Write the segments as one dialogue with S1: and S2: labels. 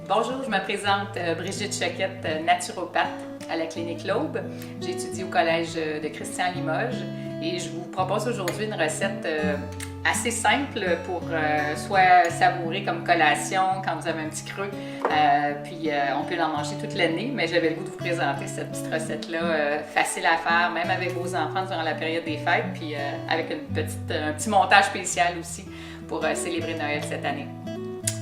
S1: Bonjour, je me présente Brigitte Choquette, naturopathe à la Clinique L'Aube. J'étudie au Collège de Christian à Limoges et je vous propose aujourd'hui une recette assez simple pour soit savourer comme collation quand vous avez un petit creux, puis on peut en manger toute l'année, mais j'avais le goût de vous présenter cette petite recette-là, facile à faire, même avec vos enfants durant la période des fêtes, puis avec un petit montage spécial aussi pour célébrer Noël cette année.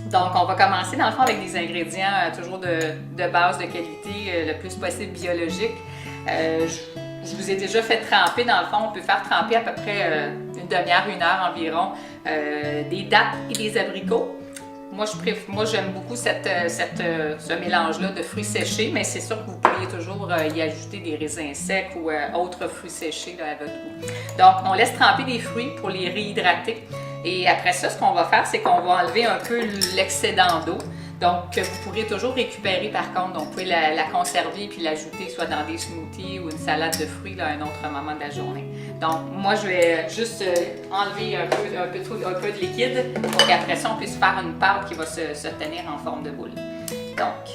S1: Donc, on va commencer dans le fond avec des ingrédients toujours de base, de qualité, le plus possible biologique. Je vous ai déjà fait tremper, dans le fond, on peut faire tremper à peu près une demi-heure, une heure environ, des dattes et des abricots. Moi, j'aime beaucoup ce mélange-là de fruits séchés, mais c'est sûr que vous pourriez toujours y ajouter des raisins secs ou autres fruits séchés là, à votre goût. Donc, on laisse tremper des fruits pour les réhydrater. Et après ça, ce qu'on va faire, c'est qu'on va enlever un peu l'excédent d'eau. Donc, que vous pourrez toujours récupérer par contre. Donc, vous pouvez la conserver puis l'ajouter soit dans des smoothies ou une salade de fruits là, à un autre moment de la journée. Donc, moi, je vais juste enlever un peu de liquide pour qu'après ça, on puisse faire une pâte qui va se tenir en forme de boule. Donc,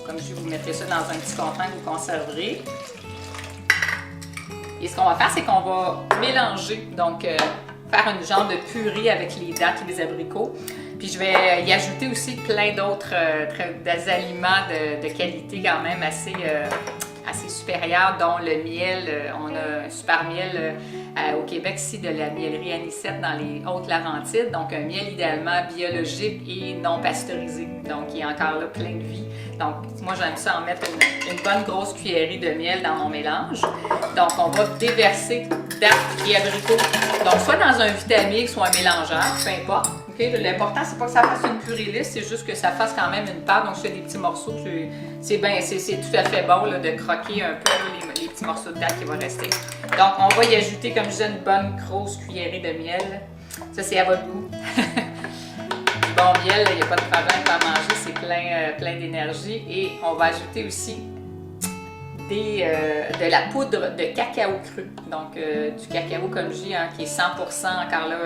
S1: comme je vous mettrai ça dans un petit contenant que vous conserverez. Et ce qu'on va faire, c'est qu'on va mélanger, donc faire une genre de purée avec les dattes et les abricots. Puis je vais y ajouter aussi plein d'autres aliments de qualité quand même assez supérieure, dont le miel. On a un super miel au Québec ici de la mielerie Anisette dans les Hautes-Laurentides. Donc un miel idéalement biologique et non pasteurisé. Donc il est encore là plein de vie. Donc moi j'aime ça en mettre une bonne grosse cuillerée de miel dans mon mélange. Donc on va déverser dattes et abricots. Donc soit dans un Vitamix ou un mélangeur, peu importe. Okay? L'important c'est pas que ça fasse une purée lisse, c'est juste que ça fasse quand même une pâte. Donc je fais des petits morceaux. C'est tout à fait bon là, de croquer un peu là, les petits morceaux de date qui vont rester. Donc on va y ajouter, comme je disais, une bonne grosse cuillerée de miel. Ça c'est à votre goût. Du bon miel, il n'y a pas de problème à manger, c'est plein d'énergie. Et on va ajouter aussi de la poudre de cacao cru. Donc du cacao comme je dis, hein, qui est 100% encore là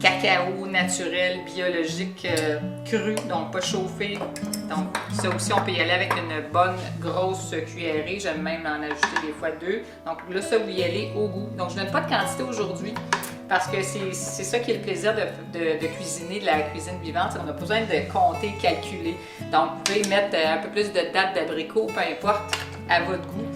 S1: cacao naturel, biologique, cru, donc pas chauffé. Donc ça aussi, on peut y aller avec une bonne grosse cuillerée. J'aime même en ajouter des fois deux. Donc là, ça, vous y allez au goût. Donc je ne donne pas de quantité aujourd'hui parce que c'est ça qui est le plaisir de cuisiner, de la cuisine vivante. On a besoin de compter, calculer. Donc vous pouvez mettre un peu plus de dattes d'abricot, peu importe, à votre goût.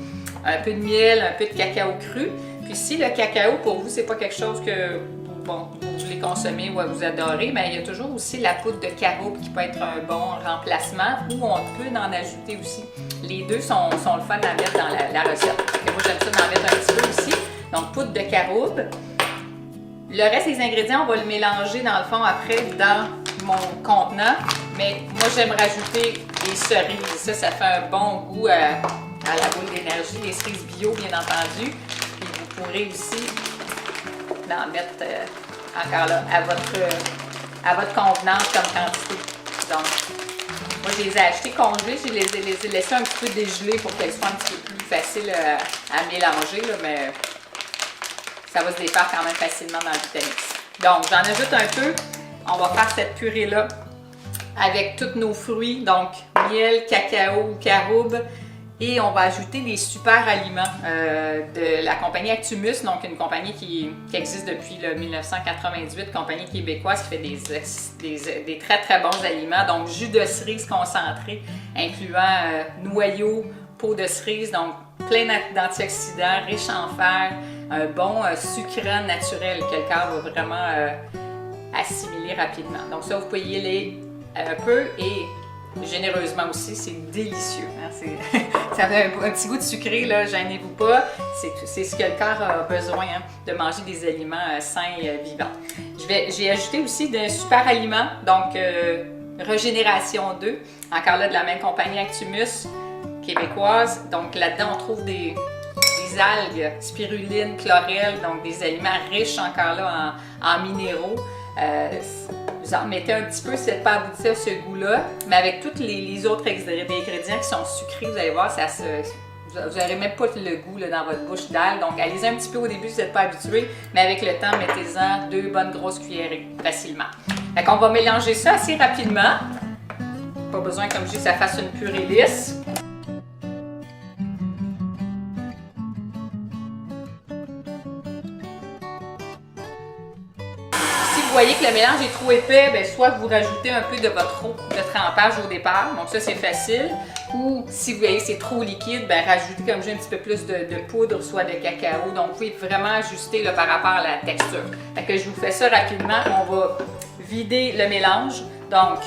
S1: Un peu de miel, un peu de cacao cru. Puis si le cacao, pour vous, c'est pas quelque chose que vous voulez consommer ou vous adorez, mais il y a toujours aussi la poudre de caroube qui peut être un bon remplacement ou on peut en ajouter aussi. Les deux sont le fun à mettre dans la recette. Moi, j'aime ça d'en mettre un petit peu aussi. Donc, poudre de caroube. Le reste des ingrédients, on va le mélanger dans le fond après dans mon contenant. Mais moi, j'aime rajouter des cerises. Ça fait un bon goût à la boule d'énergie. Les cerises bio, bien entendu. Puis vous pourrez aussi d'en mettre encore là à votre convenance comme quantité. Donc, moi je les ai achetés congelés, je les ai laissés un petit peu dégelés pour qu'elles soient un petit peu plus faciles à mélanger, là, mais ça va se défaire quand même facilement dans le Vitamix. Donc, j'en ajoute un peu. On va faire cette purée-là avec tous nos fruits, donc miel, cacao, caroube. Et on va ajouter des super aliments de la compagnie Actumus, donc une compagnie qui existe depuis 1998, compagnie québécoise qui fait des très très bons aliments. Donc jus de cerise concentré, incluant noyaux, peau de cerise, donc plein d'antioxydants, riche en fer, un bon sucrant naturel que le corps va vraiment assimiler rapidement. Donc ça, vous pouvez y aller un peu et généreusement aussi, c'est délicieux. Hein? Ça fait un petit goût de sucré, là, gênez-vous pas. C'est ce que le corps a besoin, hein, de manger des aliments sains et vivants. J'ai ajouté aussi d'un super aliment, donc Régénération 2, encore là de la même compagnie Actumus québécoise. Donc là-dedans, on trouve des algues, spiruline, chlorelle, donc des aliments riches encore là en minéraux. Vous en mettez un petit peu si vous n'êtes pas abouti à ce goût-là, mais avec tous les autres ingrédients qui sont sucrés, vous allez voir, vous n'aurez même pas le goût là, dans votre bouche d'algue. Donc, allez-y un petit peu au début si vous n'êtes pas habitué, mais avec le temps, mettez-en 2 bonnes grosses cuillerées facilement. Fait qu'on va mélanger ça assez rapidement. Pas besoin, comme je dis, que ça fasse une purée lisse. Vous voyez que le mélange est trop épais, bien, soit vous rajoutez un peu de votre eau de trempage au départ, donc ça c'est facile, ou si vous voyez que c'est trop liquide, bien, rajoutez comme j'ai un petit peu plus de poudre, soit de cacao, donc vous pouvez vraiment ajuster là, par rapport à la texture. Fait que je vous fais ça rapidement, on va vider le mélange, donc,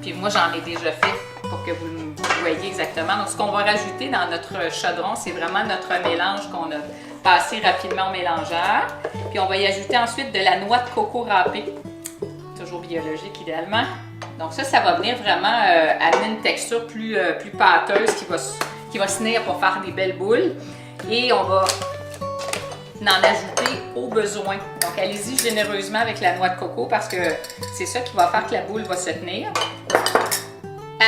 S1: puis moi j'en ai déjà fait pour que vous voyez exactement. Donc ce qu'on va rajouter dans notre chaudron, c'est vraiment notre mélange qu'on a passé rapidement au mélangeur. Puis on va y ajouter ensuite de la noix de coco râpée, toujours biologique idéalement. Donc ça va venir vraiment amener une texture plus pâteuse qui va se tenir pour faire des belles boules. Et on va en ajouter au besoin. Donc allez-y généreusement avec la noix de coco parce que c'est ça qui va faire que la boule va se tenir.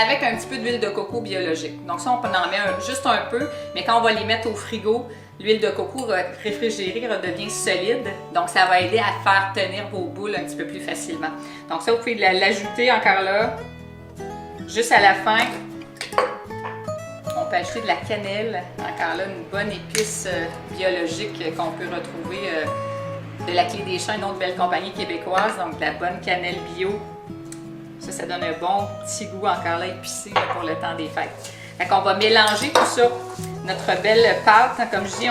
S1: Avec un petit peu d'huile de coco biologique. Donc ça, on peut en mettre juste un peu, mais quand on va les mettre au frigo, l'huile de coco réfrigérée redevient solide. Donc ça va aider à faire tenir vos boules un petit peu plus facilement. Donc ça, vous pouvez l'ajouter encore là, juste à la fin. On peut ajouter de la cannelle, encore là, une bonne épice biologique qu'on peut retrouver de la Clé des Champs, une autre belle compagnie québécoise, donc de la bonne cannelle bio. Ça donne un bon petit goût encore là épicé là, pour le temps des fêtes. Fait qu'on va mélanger tout ça, notre belle pâte, hein, comme je dis,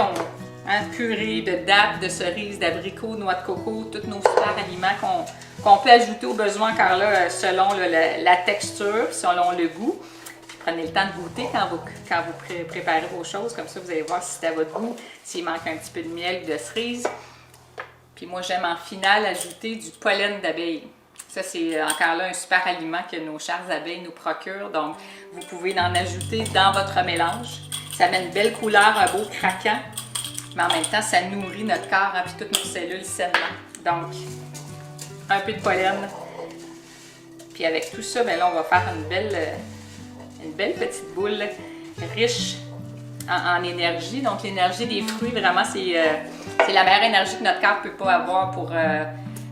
S1: purée de dattes, de cerises, d'abricots, noix de coco, tous nos super aliments qu'on peut ajouter au besoin encore là, selon la texture, selon le goût. Puis prenez le temps de goûter quand vous préparez vos choses, comme ça vous allez voir si c'est à votre goût, s'il manque un petit peu de miel ou de cerise. Puis moi j'aime en finale ajouter du pollen d'abeille. Ça, c'est encore là un super aliment que nos chères abeilles nous procurent. Donc, vous pouvez en ajouter dans votre mélange. Ça met une belle couleur, un beau craquant. Mais en même temps, ça nourrit notre corps et toutes nos cellules sainement. Donc, un peu de pollen. Puis avec tout ça, bien là, on va faire une belle petite boule riche en énergie. Donc, l'énergie des fruits, vraiment, c'est la meilleure énergie que notre corps ne peut pas avoir pour...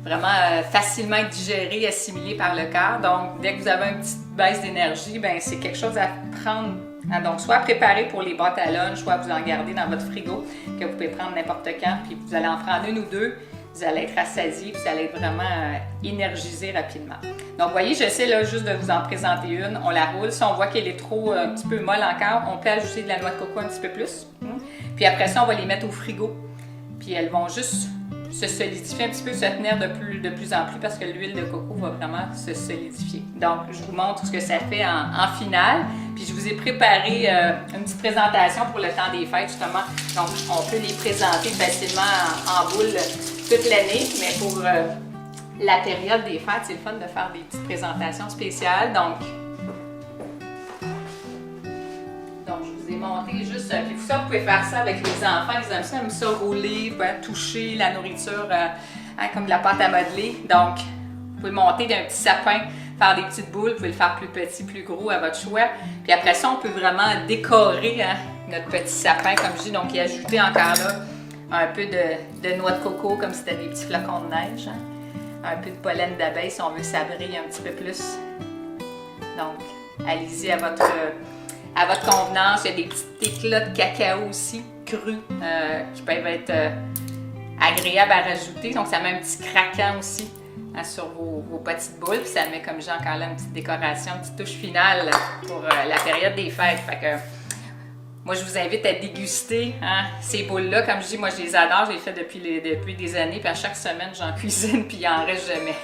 S1: vraiment facilement être digéré, assimilé par le corps. Donc, dès que vous avez une petite baisse d'énergie, ben c'est quelque chose à prendre. Hein, donc, soit à préparer pour les boîtes à lunch, soit à vous en garder dans votre frigo, que vous pouvez prendre n'importe quand, puis vous allez en prendre une ou deux, vous allez être rassasié, puis vous allez être vraiment énergisé rapidement. Donc, vous voyez, j'essaie là juste de vous en présenter une. On la roule. Si on voit qu'elle est trop un petit peu molle encore, on peut ajouter de la noix de coco un petit peu plus. Puis après ça, on va les mettre au frigo. Puis elles vont juste se solidifier un petit peu, se tenir de plus en plus parce que l'huile de coco va vraiment se solidifier. Donc, je vous montre ce que ça fait en finale. Puis, je vous ai préparé une petite présentation pour le temps des fêtes, justement. Donc, on peut les présenter facilement en boule toute l'année, mais pour la période des fêtes, c'est le fun de faire des petites présentations spéciales. Donc, je vous ai monté juste, puis ça, vous pouvez faire ça avec les enfants, ils aiment ça rouler, toucher la nourriture comme de la pâte à modeler. Donc, vous pouvez monter d'un petit sapin, faire des petites boules, vous pouvez le faire plus petit, plus gros à votre choix. Puis après ça, on peut vraiment décorer notre petit sapin, comme je dis, donc y ajouter encore là un peu de noix de coco, comme si c'était des petits flocons de neige. Un peu de pollen d'abeille si on veut sabrer un petit peu plus. Donc, allez-y à votre convenance. Il y a des petits éclats de cacao aussi, crus, qui peuvent être agréables à rajouter. Donc, ça met un petit craquant aussi sur vos petites boules. Puis ça met, comme j'ai encore là, une petite décoration, une petite touche finale pour la période des fêtes. Fait que, moi, je vous invite à déguster ces boules-là. Comme je dis, moi, je les adore. Je les fais depuis des années. Puis à chaque semaine, j'en cuisine, puis il en reste jamais.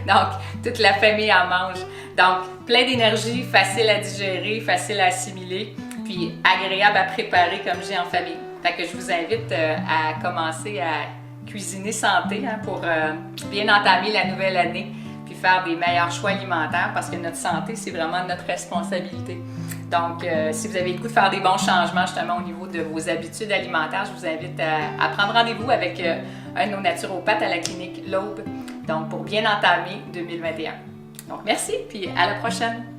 S1: Donc, toute la famille en mange. Donc, plein d'énergie, facile à digérer, facile à assimiler, puis agréable à préparer, comme je dis, en famille. Fait que je vous invite à commencer à cuisiner santé pour bien entamer la nouvelle année, puis faire des meilleurs choix alimentaires, parce que notre santé, c'est vraiment notre responsabilité. Donc, si vous avez le goût de faire des bons changements justement au niveau de vos habitudes alimentaires, je vous invite à prendre rendez-vous avec un de nos naturopathes à la clinique L'Aube, donc pour bien entamer 2021. Donc, merci, puis à la prochaine!